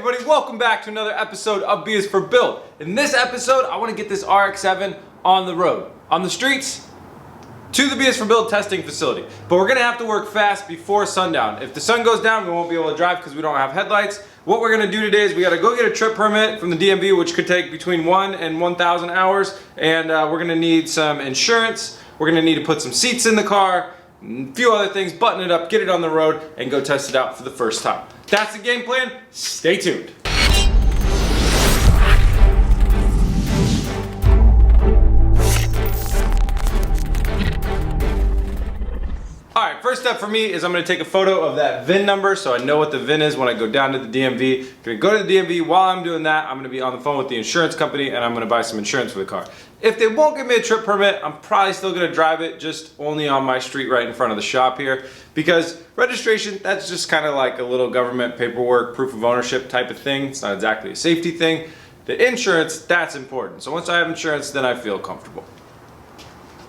everybody, welcome back to another episode of B is for Build. In this episode, I want to get this RX-7 on the road, on the streets, to the B is for Build testing facility. But we're going to have to work fast before sundown. If the sun goes down, we won't be able to drive because we don't have headlights. What we're going to do today is we got to go get a trip permit from the DMV, which could take between 1 and 1,000 hours. And we're going to need some insurance. We're going to need to put some seats in the car, a few other things, button it up, get it on the road, and go test it out for the first time. That's the game plan. Stay tuned. Alright, first step for me is I'm going to take a photo of that VIN number so I know what the VIN is when I go down to the DMV. I'm going to go to the DMV. While I'm doing that, I'm going to be on the phone with the insurance company and I'm going to buy some insurance for the car. If they won't give me a trip permit, I'm probably still going to drive it just only on my street right in front of the shop here, because registration, that's just kind of like a little government paperwork, proof of ownership type of thing. It's not exactly a safety thing. The insurance, that's important. So once I have insurance, then I feel comfortable.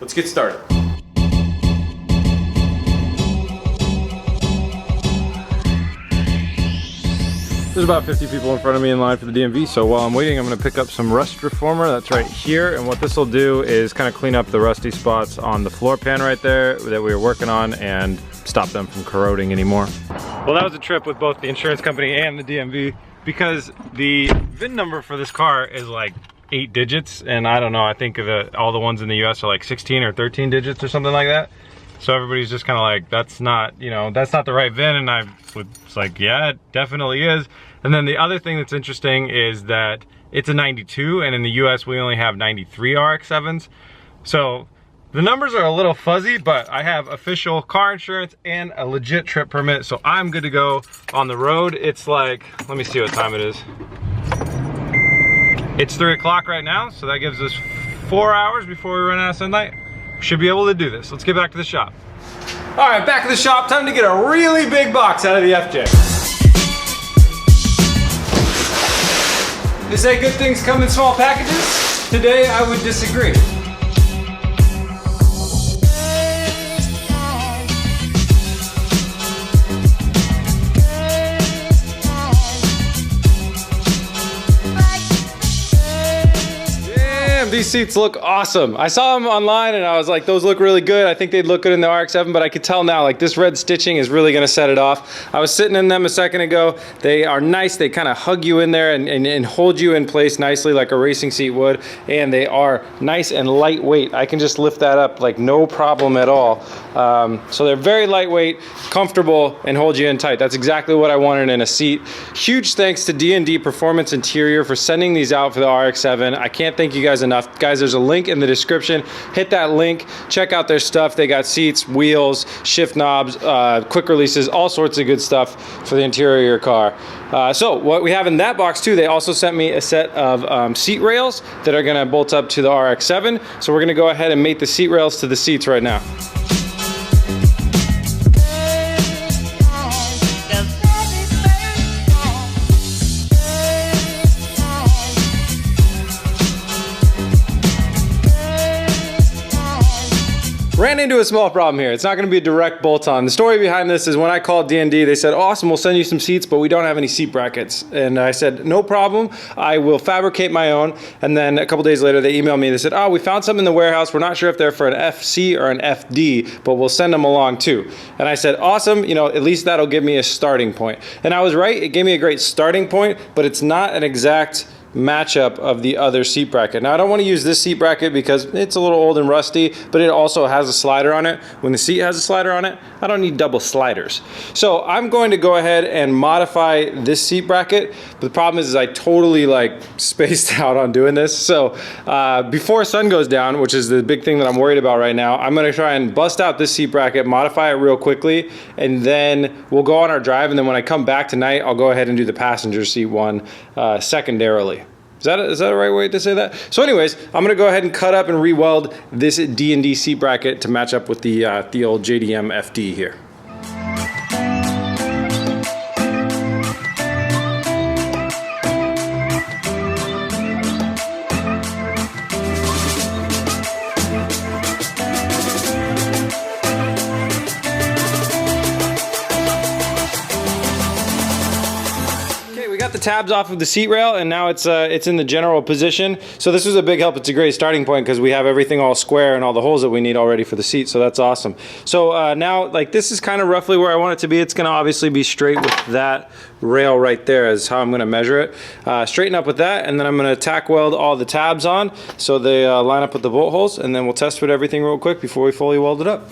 Let's get started. There's about 50 people in front of me in line for the DMV, so while I'm waiting, I'm going to pick up some rust reformer. That's right here, and what this will do is kind of clean up the rusty spots on the floor pan right there that we were working on and stop them from corroding anymore. Well, that was a trip with both the insurance company and the DMV because the VIN number for this car is like 8 digits, and I don't know, I think all the ones in the US are like 16 or 13 digits or something like that. So everybody's just kind of like, that's not, you know, that's not the right VIN, and I was like, yeah, it definitely is. And then the other thing that's interesting is that it's a 92, and in the US we only have 93 RX-7s. So the numbers are a little fuzzy, but I have official car insurance and a legit trip permit, so I'm good to go on the road. It's like, let me see what time it is. It's 3 o'clock right now, so that gives us 4 hours before we run out of sunlight. Should be able to do this. Let's get back to the shop. All right, back to the shop. Time to get a really big box out of the FJ. They say good things come in small packages. Today, I would disagree. These seats look awesome. I saw them online and I was like, those look really good. I think they'd look good in the RX-7, but I could tell now, like, this red stitching is really gonna set it off. I was sitting in them a second ago. They are nice. They kind of hug you in there and hold you in place nicely like a racing seat would. And they are nice and lightweight. I can just lift that up like no problem at all. So they're very lightweight, comfortable, and hold you in tight. That's exactly what I wanted in a seat. Huge thanks to DND Performance Interior for sending these out for the RX-7. I can't thank you guys enough. Guys, there's a link in the description. Hit that link, check out their stuff. They got seats, wheels, shift knobs, quick releases, all sorts of good stuff for the interior of your car. So what we have in that box too, they also sent me a set of seat rails that are gonna bolt up to the RX-7. So we're gonna go ahead and mate the seat rails to the seats right now. Ran into a small problem here. It's not going to be a direct bolt-on. The story behind this is when I called DND, they said, awesome, we'll send you some seats, but we don't have any seat brackets. And I said, no problem. I will fabricate my own. And then a couple days later, they emailed me. They said, oh, we found some in the warehouse. We're not sure if they're for an FC or an FD, but we'll send them along too. And I said, awesome. You know, at least that'll give me a starting point. And I was right. It gave me a great starting point, but it's not an exact matchup of the other seat bracket. Now I don't want to use this seat bracket because it's a little old and rusty, but it also has a slider on it. When the seat has a slider on it, I don't need double sliders. So I'm going to go ahead and modify this seat bracket. But the problem is I totally like spaced out on doing this. So before sun goes down, which is the big thing that I'm worried about right now, I'm going to try and bust out this seat bracket, modify it real quickly, and then we'll go on our drive. And then when I come back tonight, I'll go ahead and do the passenger seat one secondarily. Is that a right way to say that? So anyways, I'm gonna go ahead and cut up and re-weld this D&D seat bracket to match up with the old JDM FD here. got the tabs off of the seat rail, and now it's in the general position. So this was a big help. It's a great starting point because we have everything all square and all the holes that we need already for the seat. So that's awesome. So now, like, this is kind of roughly where I want it to be. It's going to obviously be straight with that rail right there is how I'm going to measure it. Straighten up with that, and then I'm going to tack weld all the tabs on so they line up with the bolt holes, and then we'll test fit everything real quick before we fully weld it up.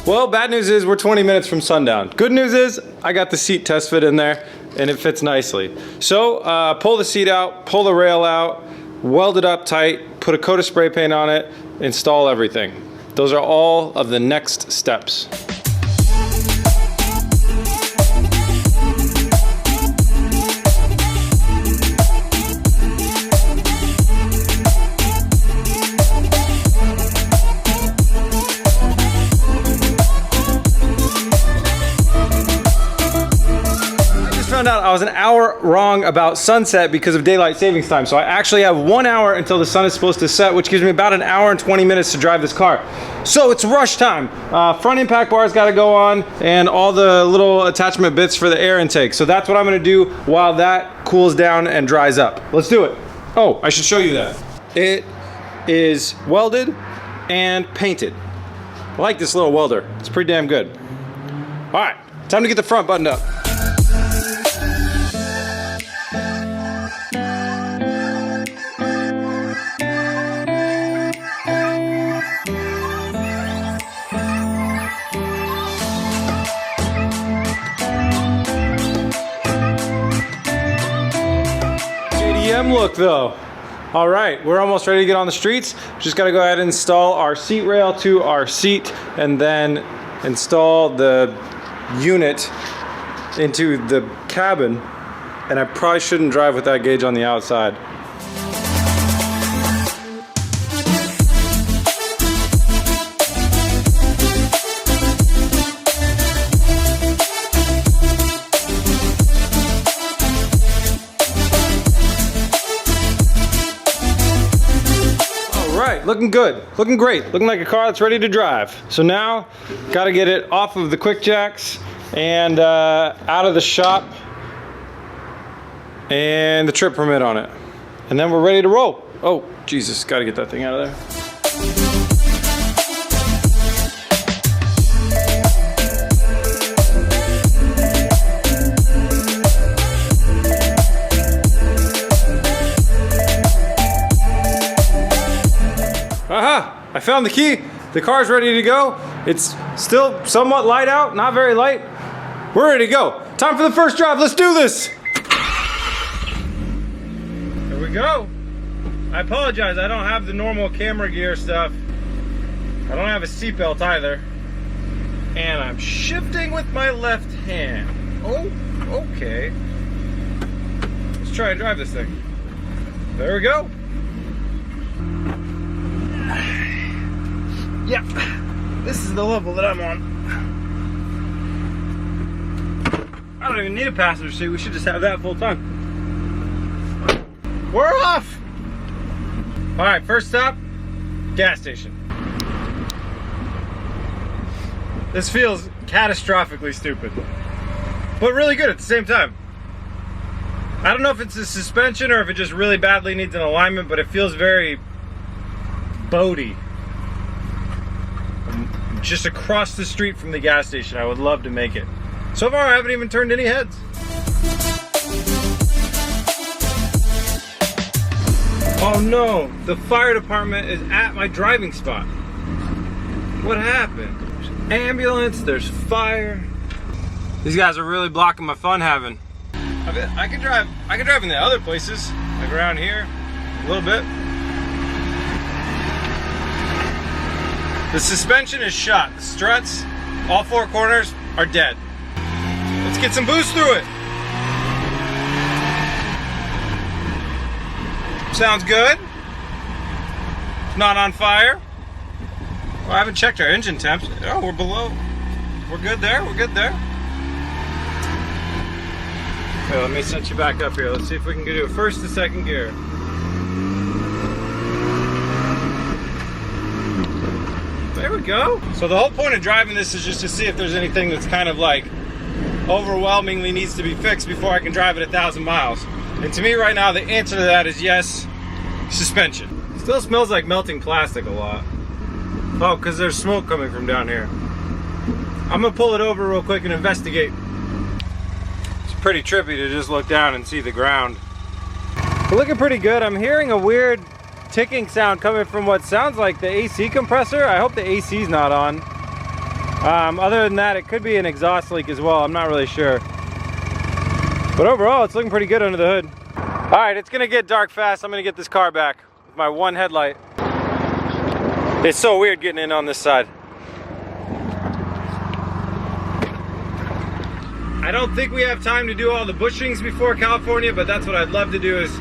Well, bad news is we're 20 minutes from sundown. Good news is I got the seat test fit in there and it fits nicely. So pull the seat out, pull the rail out, weld it up tight, put a coat of spray paint on it, install everything. Those are all of the next steps. Found out I was an hour wrong about sunset because of daylight savings time. So I actually have 1 hour until the sun is supposed to set, which gives me about an hour and 20 minutes to drive this car. So it's rush time. Front impact bar's got to go on, and all the little attachment bits for the air intake. So that's what I'm going to do while that cools down and dries up. Let's do it. Oh, I should show you that. It is welded and painted. I like this little welder. It's pretty damn good. All right, time to get the front buttoned up. Look though. All right, we're almost ready to get on the streets. Just got to go ahead and install our seat rail to our seat and then install the unit into the cabin. And I probably shouldn't drive with that gauge on the outside. Looking good, looking great, looking like a car that's ready to drive. So now, gotta get it off of the quick jacks and out of the shop and the trip permit on it. And then we're ready to roll. Oh, Jesus, gotta get that thing out of there. Aha! I found the key. The car's ready to go. It's still somewhat light out, not very light. We're ready to go. Time for the first drive. Let's do this. Here we go. I apologize. I don't have the normal camera gear stuff. I don't have a seatbelt either. And I'm shifting with my left hand. Oh, okay. Let's try and drive this thing. There we go. Yeah, this is the level that I'm on. I don't even need a passenger seat. We should just have that full time. We're off. All right, first stop, gas station. This feels catastrophically stupid, but really good at the same time. I don't know if it's the suspension or if it just really badly needs an alignment, but it feels very boaty. Just across the street from the gas station. I would love to make it. So far I haven't even turned any heads. Oh no, the fire department is at my driving spot. What happened? There's ambulance, there's fire. These guys are really blocking my fun having. I could drive in the other places, like around here, a little bit. The suspension is shot. The struts, all four corners, are dead. Let's get some boost through it. Sounds good. It's not on fire. Well, I haven't checked our engine temps. Oh, we're below. We're good there, we're good there. Okay, let me set you back up here. Let's see if we can do a first to second gear. There we go. So the whole point of driving this is just to see if there's anything that's kind of like overwhelmingly needs to be fixed before I can drive it 1,000 miles. And to me right now, the answer to that is yes, suspension. Still smells like melting plastic a lot. Oh, because there's smoke coming from down here. I'm gonna pull it over real quick and investigate. It's pretty trippy to just look down and see the ground. We're looking pretty good. I'm hearing a weird ticking sound coming from what sounds like the AC compressor. I hope the AC's not on. Other than that, it could be an exhaust leak as well. I'm not really sure. But overall, it's looking pretty good under the hood. All right, it's gonna get dark fast. I'm gonna get this car back with my one headlight. It's so weird getting in on this side. I don't think we have time to do all the bushings before California, but that's what I'd love to do, is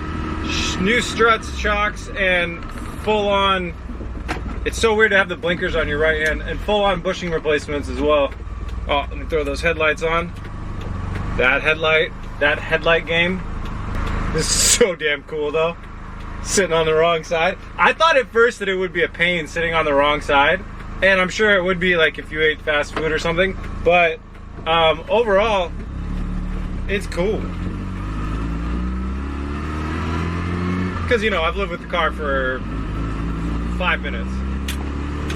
new struts, shocks, and full on, it's so weird to have the blinkers on your right hand, and full on bushing replacements as well. Oh, let me throw those headlights on. That headlight game. This is so damn cool though. Sitting on the wrong side. I thought at first that it would be a pain sitting on the wrong side, and I'm sure it would be like if you ate fast food or something, but overall, it's cool. Because, you know, I've lived with the car for 5 minutes.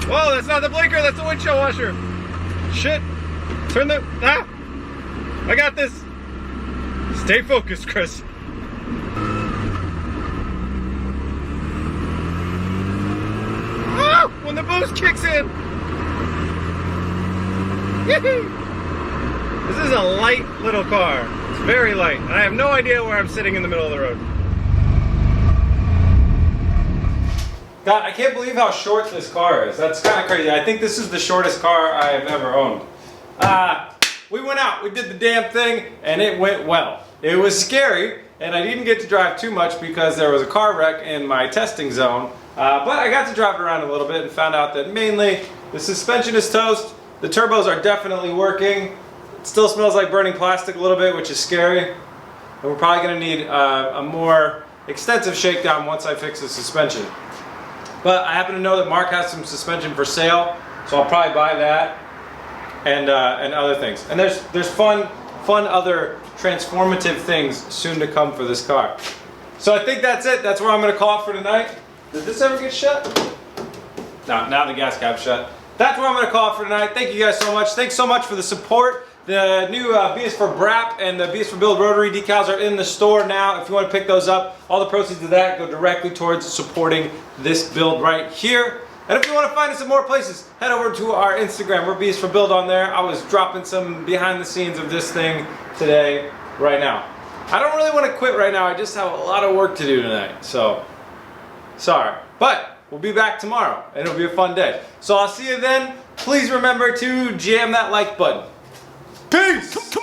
Whoa, that's not the blinker, that's the windshield washer. Shit. Turn the, I got this. Stay focused, Chris. Ah, when the boost kicks in. This is a light little car. It's very light. I have no idea where I'm sitting in the middle of the road. God, I can't believe how short this car is. That's kind of crazy. I think this is the shortest car I have ever owned. We went out, we did the damn thing, and it went well. It was scary, and I didn't get to drive too much because there was a car wreck in my testing zone. But I got to drive it around a little bit and found out that mainly the suspension is toast, the turbos are definitely working. It still smells like burning plastic a little bit, which is scary. And we're probably gonna need a more extensive shakedown once I fix the suspension. But I happen to know that Mark has some suspension for sale, so I'll probably buy that and other things. And there's fun other transformative things soon to come for this car. So I think that's it. That's where I'm gonna call it for tonight. Did this ever get shut? No, now the gas cap's shut. That's where I'm gonna call it for tonight. Thank you guys so much. Thanks so much for the support. The new B is for BRAP and the B is for Build rotary decals are in the store now. If you want to pick those up, all the proceeds of that go directly towards supporting this build right here. And if you want to find us in more places, head over to our Instagram. We're B is for Build on there. I was dropping some behind the scenes of this thing today, right now. I don't really want to quit right now. I just have a lot of work to do tonight. So, sorry. But we'll be back tomorrow and it'll be a fun day. So I'll see you then. Please remember to jam that like button. Peace!